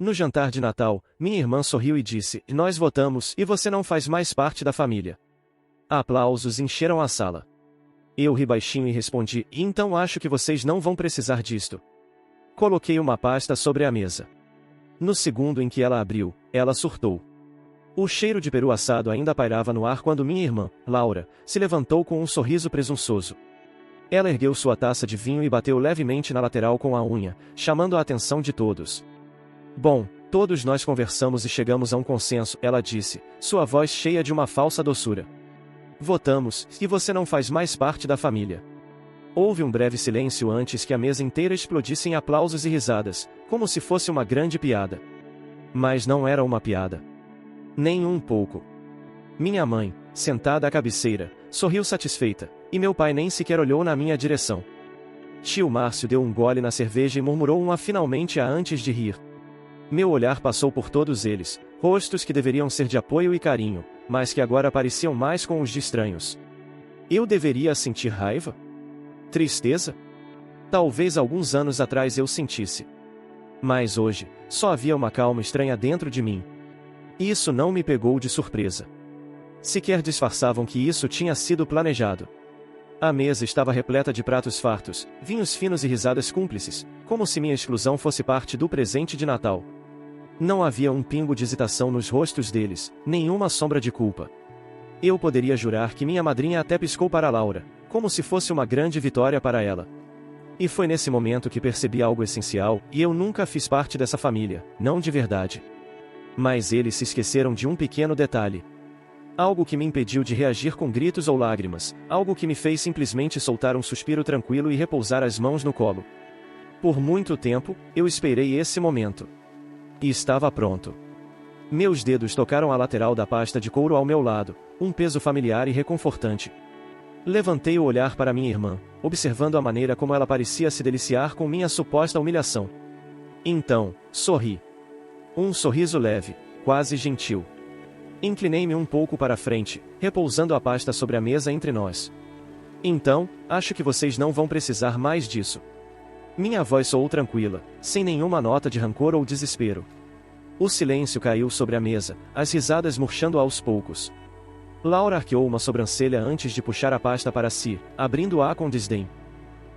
No jantar de Natal, minha irmã sorriu e disse: "Nós votamos e você não faz mais parte da família." Aplausos encheram a sala. Eu ri baixinho e respondi: "Então acho que vocês não vão precisar disto." Coloquei uma pasta sobre a mesa. No segundo em que ela abriu, ela surtou. O cheiro de peru assado ainda pairava no ar quando minha irmã, Laura, se levantou com um sorriso presunçoso. Ela ergueu sua taça de vinho e bateu levemente na lateral com a unha, chamando a atenção de todos. "Bom, todos nós conversamos e chegamos a um consenso," ela disse, sua voz cheia de uma falsa doçura. "Votamos, e você não faz mais parte da família." Houve um breve silêncio antes que a mesa inteira explodisse em aplausos e risadas, como se fosse uma grande piada. Mas não era uma piada. Nem um pouco. Minha mãe, sentada à cabeceira, sorriu satisfeita, e meu pai nem sequer olhou na minha direção. Tio Márcio deu um gole na cerveja e murmurou uma finalmente antes de rir. Meu olhar passou por todos eles, rostos que deveriam ser de apoio e carinho, mas que agora pareciam mais com os de estranhos. Eu deveria sentir raiva? Tristeza? Talvez alguns anos atrás eu sentisse. Mas hoje, só havia uma calma estranha dentro de mim. Isso não me pegou de surpresa. Sequer disfarçavam que isso tinha sido planejado. A mesa estava repleta de pratos fartos, vinhos finos e risadas cúmplices, como se minha exclusão fosse parte do presente de Natal. Não havia um pingo de hesitação nos rostos deles, nenhuma sombra de culpa. Eu poderia jurar que minha madrinha até piscou para Laura, como se fosse uma grande vitória para ela. E foi nesse momento que percebi algo essencial, e eu nunca fiz parte dessa família, não de verdade. Mas eles se esqueceram de um pequeno detalhe. Algo que me impediu de reagir com gritos ou lágrimas, algo que me fez simplesmente soltar um suspiro tranquilo e repousar as mãos no colo. Por muito tempo, eu esperei esse momento. E estava pronto. Meus dedos tocaram a lateral da pasta de couro ao meu lado, um peso familiar e reconfortante. Levantei o olhar para minha irmã, observando a maneira como ela parecia se deliciar com minha suposta humilhação. Então, sorri. Um sorriso leve, quase gentil. Inclinei-me um pouco para a frente, repousando a pasta sobre a mesa entre nós. "Então, acho que vocês não vão precisar mais disso." Minha voz soou tranquila, sem nenhuma nota de rancor ou desespero. O silêncio caiu sobre a mesa, as risadas murchando aos poucos. Laura arqueou uma sobrancelha antes de puxar a pasta para si, abrindo-a com desdém.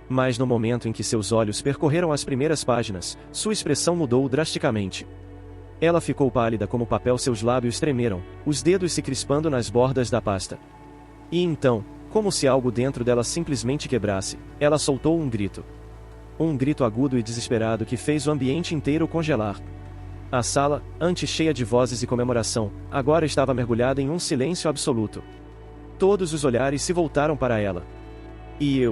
Mas no momento em que seus olhos percorreram as primeiras páginas, sua expressão mudou drasticamente. Ela ficou pálida como papel, seus lábios tremeram, os dedos se crispando nas bordas da pasta. E então, como se algo dentro dela simplesmente quebrasse, ela soltou um grito. Um grito agudo e desesperado que fez o ambiente inteiro congelar. A sala, antes cheia de vozes e comemoração, agora estava mergulhada em um silêncio absoluto. Todos os olhares se voltaram para ela. E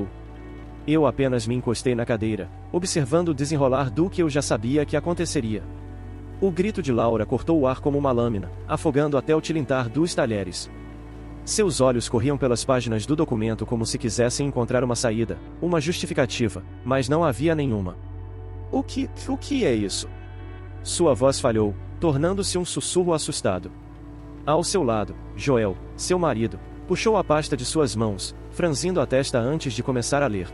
eu apenas me encostei na cadeira, observando o desenrolar do que eu já sabia que aconteceria. O grito de Laura cortou o ar como uma lâmina, afogando até o tilintar dos talheres. Seus olhos corriam pelas páginas do documento como se quisessem encontrar uma saída, uma justificativa, mas não havia nenhuma. O que é isso?" Sua voz falhou, tornando-se um sussurro assustado. Ao seu lado, Joel, seu marido, puxou a pasta de suas mãos, franzindo a testa antes de começar a ler.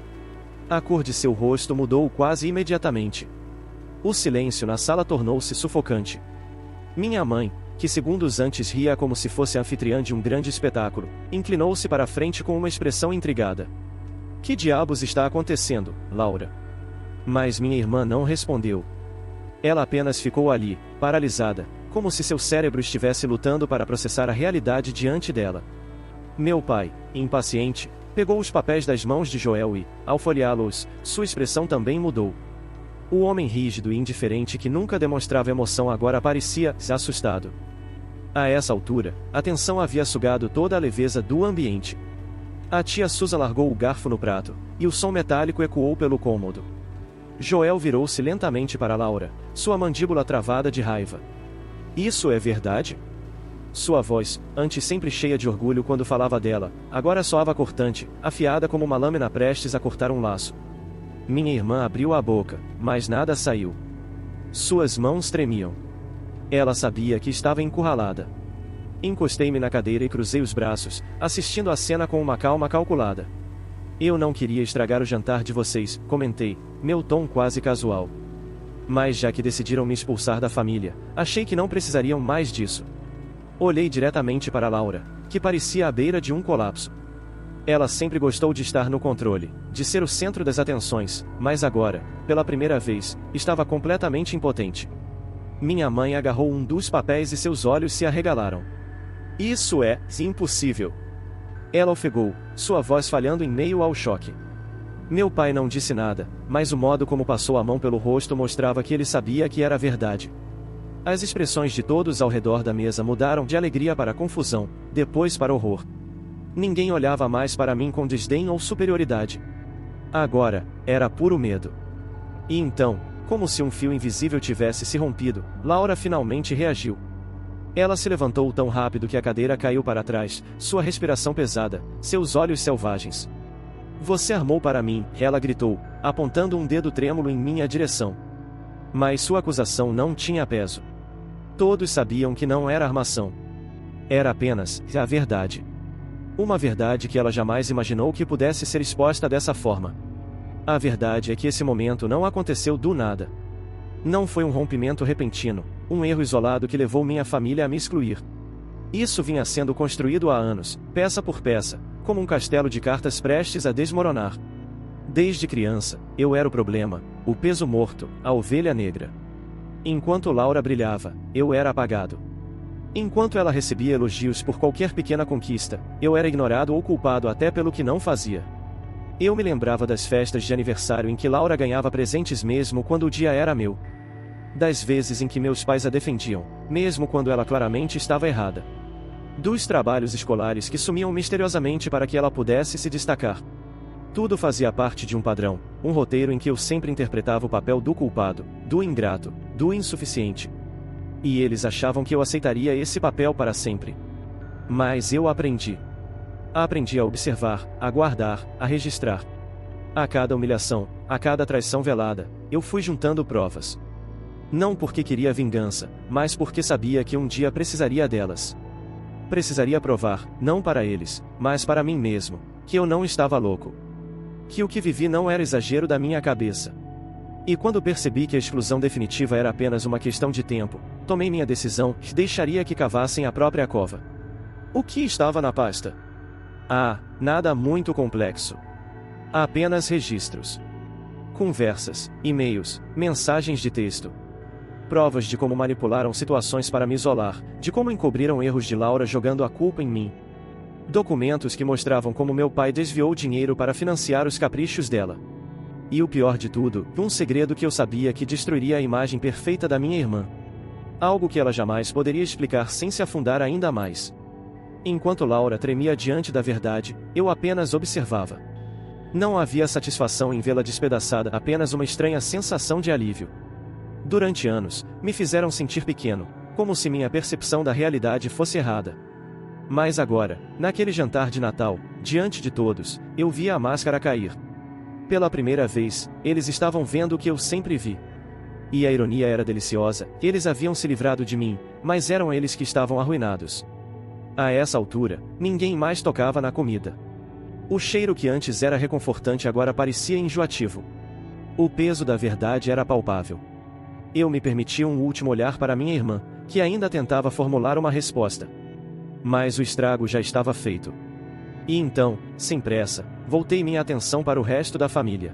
A cor de seu rosto mudou quase imediatamente. O silêncio na sala tornou-se sufocante. Minha mãe, que segundos antes ria como se fosse anfitriã de um grande espetáculo, inclinou-se para a frente com uma expressão intrigada. "Que diabos está acontecendo, Laura?" Mas minha irmã não respondeu. Ela apenas ficou ali, paralisada, como se seu cérebro estivesse lutando para processar a realidade diante dela. Meu pai, impaciente, pegou os papéis das mãos de Joel e, ao folheá-los, sua expressão também mudou. O homem rígido e indiferente que nunca demonstrava emoção agora parecia assustado. A essa altura, a tensão havia sugado toda a leveza do ambiente. A tia Susan largou o garfo no prato, e o som metálico ecoou pelo cômodo. Joel virou-se lentamente para Laura, sua mandíbula travada de raiva. "Isso é verdade?" Sua voz, antes sempre cheia de orgulho quando falava dela, agora soava cortante, afiada como uma lâmina prestes a cortar um laço. Minha irmã abriu a boca, mas nada saiu. Suas mãos tremiam. Ela sabia que estava encurralada. Encostei-me na cadeira e cruzei os braços, assistindo a cena com uma calma calculada. "Eu não queria estragar o jantar de vocês", comentei, meu tom quase casual. Mas já que decidiram me expulsar da família, achei que não precisariam mais disso. Olhei diretamente para Laura, que parecia à beira de um colapso. Ela sempre gostou de estar no controle, de ser o centro das atenções, mas agora, pela primeira vez, estava completamente impotente. Minha mãe agarrou um dos papéis e seus olhos se arregalaram. Isso é impossível. Ela ofegou, sua voz falhando em meio ao choque. Meu pai não disse nada, mas o modo como passou a mão pelo rosto mostrava que ele sabia que era verdade. As expressões de todos ao redor da mesa mudaram de alegria para confusão, depois para horror. Ninguém olhava mais para mim com desdém ou superioridade. Agora, era puro medo. E então, como se um fio invisível tivesse se rompido, Laura finalmente reagiu. Ela se levantou tão rápido que a cadeira caiu para trás, sua respiração pesada, seus olhos selvagens. Você armou para mim, ela gritou, apontando um dedo trêmulo em minha direção. Mas sua acusação não tinha peso. Todos sabiam que não era armação. Era apenas a verdade. Uma verdade que ela jamais imaginou que pudesse ser exposta dessa forma. A verdade é que esse momento não aconteceu do nada. Não foi um rompimento repentino, um erro isolado que levou minha família a me excluir. Isso vinha sendo construído há anos, peça por peça, como um castelo de cartas prestes a desmoronar. Desde criança, eu era o problema, o peso morto, a ovelha negra. Enquanto Laura brilhava, eu era apagado. Enquanto ela recebia elogios por qualquer pequena conquista, eu era ignorado ou culpado até pelo que não fazia. Eu me lembrava das festas de aniversário em que Laura ganhava presentes mesmo quando o dia era meu. Das vezes em que meus pais a defendiam, mesmo quando ela claramente estava errada. Dos trabalhos escolares que sumiam misteriosamente para que ela pudesse se destacar. Tudo fazia parte de um padrão, um roteiro em que eu sempre interpretava o papel do culpado, do ingrato, do insuficiente. E eles achavam que eu aceitaria esse papel para sempre. Mas eu aprendi. Aprendi a observar, a guardar, a registrar. A cada humilhação, a cada traição velada, eu fui juntando provas. Não porque queria vingança, mas porque sabia que um dia precisaria delas. Precisaria provar, não para eles, mas para mim mesmo, que eu não estava louco. Que o que vivi não era exagero da minha cabeça. E quando percebi que a exclusão definitiva era apenas uma questão de tempo, tomei minha decisão e deixaria que cavassem a própria cova. O que estava na pasta? Ah, nada muito complexo. Apenas registros. Conversas, e-mails, mensagens de texto. Provas de como manipularam situações para me isolar, de como encobriram erros de Laura jogando a culpa em mim. Documentos que mostravam como meu pai desviou dinheiro para financiar os caprichos dela. E o pior de tudo, um segredo que eu sabia que destruiria a imagem perfeita da minha irmã. Algo que ela jamais poderia explicar sem se afundar ainda mais. Enquanto Laura tremia diante da verdade, eu apenas observava. Não havia satisfação em vê-la despedaçada, apenas uma estranha sensação de alívio. Durante anos, me fizeram sentir pequeno, como se minha percepção da realidade fosse errada. Mas agora, naquele jantar de Natal, diante de todos, eu via a máscara cair. Pela primeira vez, eles estavam vendo o que eu sempre vi. E a ironia era deliciosa, eles haviam se livrado de mim, mas eram eles que estavam arruinados. A essa altura, ninguém mais tocava na comida. O cheiro que antes era reconfortante agora parecia enjoativo. O peso da verdade era palpável. Eu me permiti um último olhar para minha irmã, que ainda tentava formular uma resposta. Mas o estrago já estava feito. E então, sem pressa, voltei minha atenção para o resto da família.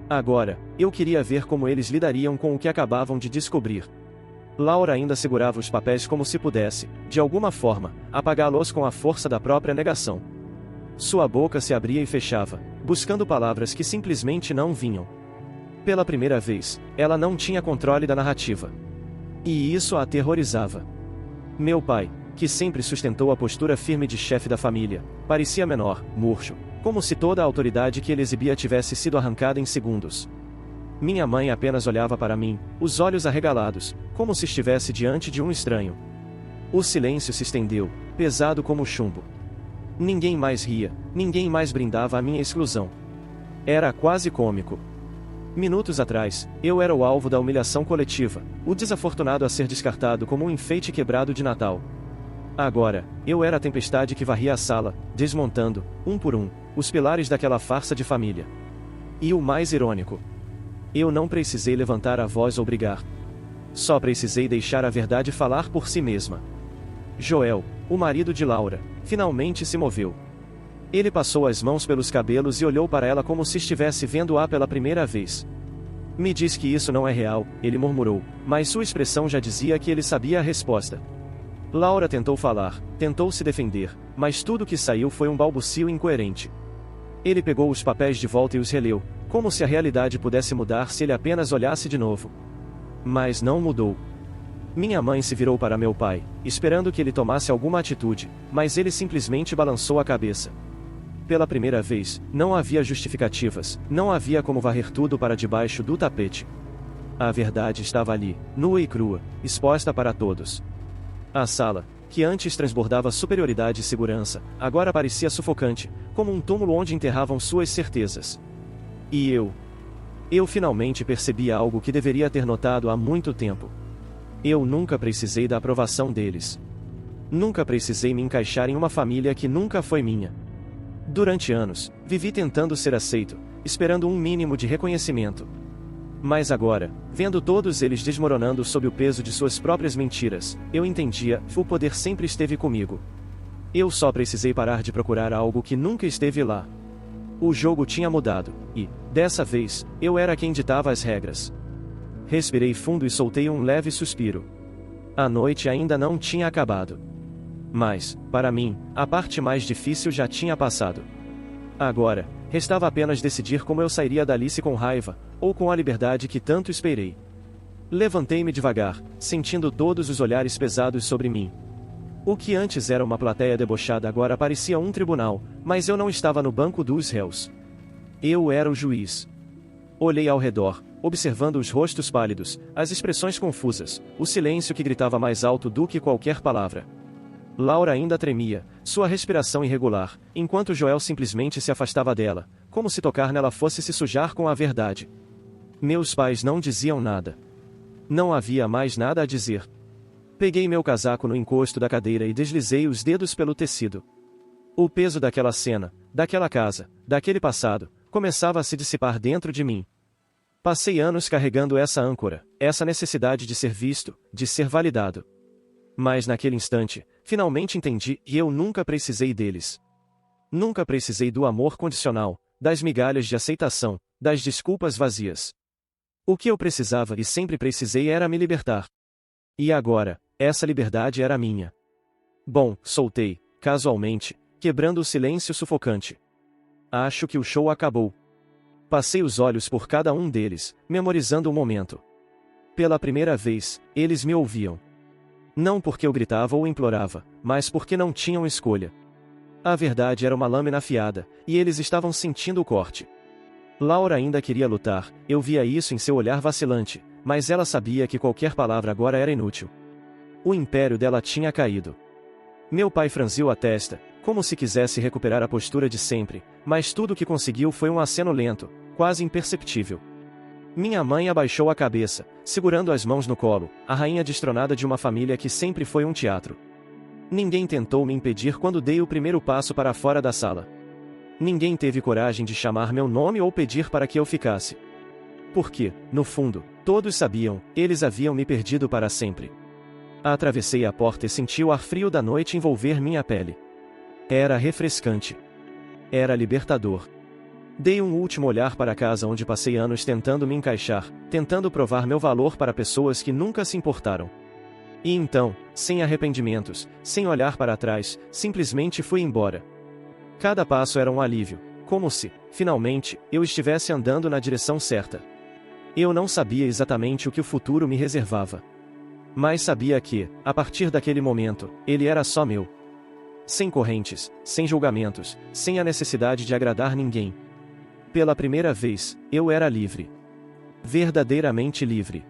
Agora, eu queria ver como eles lidariam com o que acabavam de descobrir. Laura ainda segurava os papéis como se pudesse, de alguma forma, apagá-los com a força da própria negação. Sua boca se abria e fechava, buscando palavras que simplesmente não vinham. Pela primeira vez, ela não tinha controle da narrativa. E isso a aterrorizava. Meu pai, que sempre sustentou a postura firme de chefe da família, parecia menor, murcho, como se toda a autoridade que ele exibia tivesse sido arrancada em segundos. Minha mãe apenas olhava para mim, os olhos arregalados, como se estivesse diante de um estranho. O silêncio se estendeu, pesado como chumbo. Ninguém mais ria, ninguém mais brindava a minha exclusão. Era quase cômico. Minutos atrás, eu era o alvo da humilhação coletiva, o desafortunado a ser descartado como um enfeite quebrado de Natal. Agora, eu era a tempestade que varria a sala, desmontando, um por um, os pilares daquela farsa de família. E o mais irônico: Eu não precisei levantar a voz ou brigar. Só precisei deixar a verdade falar por si mesma. Joel, o marido de Laura, finalmente se moveu. Ele passou as mãos pelos cabelos e olhou para ela como se estivesse vendo-a pela primeira vez. Me diz que isso não é real, ele murmurou, mas sua expressão já dizia que ele sabia a resposta. Laura tentou falar, tentou se defender, mas tudo que saiu foi um balbucio incoerente. Ele pegou os papéis de volta e os releu, como se a realidade pudesse mudar se ele apenas olhasse de novo. Mas não mudou. Minha mãe se virou para meu pai, esperando que ele tomasse alguma atitude, mas ele simplesmente balançou a cabeça. Pela primeira vez, não havia justificativas, não havia como varrer tudo para debaixo do tapete. A verdade estava ali, nua e crua, exposta para todos. A sala, que antes transbordava superioridade e segurança, agora parecia sufocante, como um túmulo onde enterravam suas certezas. E eu finalmente percebi algo que deveria ter notado há muito tempo. Eu nunca precisei da aprovação deles. Nunca precisei me encaixar em uma família que nunca foi minha. Durante anos, vivi tentando ser aceito, esperando um mínimo de reconhecimento. Mas agora, vendo todos eles desmoronando sob o peso de suas próprias mentiras, eu entendia, o poder sempre esteve comigo. Eu só precisei parar de procurar algo que nunca esteve lá. O jogo tinha mudado, e, dessa vez, eu era quem ditava as regras. Respirei fundo e soltei um leve suspiro. A noite ainda não tinha acabado. Mas, para mim, a parte mais difícil já tinha passado. Agora, restava apenas decidir como eu sairia dali, se com raiva, ou com a liberdade que tanto esperei. Levantei-me devagar, sentindo todos os olhares pesados sobre mim. O que antes era uma plateia debochada agora parecia um tribunal, mas eu não estava no banco dos réus. Eu era o juiz. Olhei ao redor, observando os rostos pálidos, as expressões confusas, o silêncio que gritava mais alto do que qualquer palavra. Laura ainda tremia, sua respiração irregular, enquanto Joel simplesmente se afastava dela, como se tocar nela fosse se sujar com a verdade. Meus pais não diziam nada. Não havia mais nada a dizer. Peguei meu casaco no encosto da cadeira e deslizei os dedos pelo tecido. O peso daquela cena, daquela casa, daquele passado, começava a se dissipar dentro de mim. Passei anos carregando essa âncora, essa necessidade de ser visto, de ser validado. Mas naquele instante, finalmente entendi, e eu nunca precisei deles. Nunca precisei do amor condicional, das migalhas de aceitação, das desculpas vazias. O que eu precisava e sempre precisei era me libertar. E agora, essa liberdade era minha. Bom, soltei, casualmente, quebrando o silêncio sufocante. Acho que o show acabou. Passei os olhos por cada um deles, memorizando o momento. Pela primeira vez, eles me ouviam. Não porque eu gritava ou implorava, mas porque não tinham escolha. A verdade era uma lâmina afiada, e eles estavam sentindo o corte. Laura ainda queria lutar, eu via isso em seu olhar vacilante, mas ela sabia que qualquer palavra agora era inútil. O império dela tinha caído. Meu pai franziu a testa, como se quisesse recuperar a postura de sempre, mas tudo o que conseguiu foi um aceno lento, quase imperceptível. Minha mãe abaixou a cabeça, segurando as mãos no colo, a rainha destronada de uma família que sempre foi um teatro. Ninguém tentou me impedir quando dei o primeiro passo para fora da sala. Ninguém teve coragem de chamar meu nome ou pedir para que eu ficasse. Porque, no fundo, todos sabiam, eles haviam me perdido para sempre. Atravessei a porta e senti o ar frio da noite envolver minha pele. Era refrescante. Era libertador. Dei um último olhar para a casa onde passei anos tentando me encaixar, tentando provar meu valor para pessoas que nunca se importaram. E então, sem arrependimentos, sem olhar para trás, simplesmente fui embora. Cada passo era um alívio, como se, finalmente, eu estivesse andando na direção certa. Eu não sabia exatamente o que o futuro me reservava. Mas sabia que, a partir daquele momento, ele era só meu. Sem correntes, sem julgamentos, sem a necessidade de agradar ninguém. Pela primeira vez, eu era livre. Verdadeiramente livre.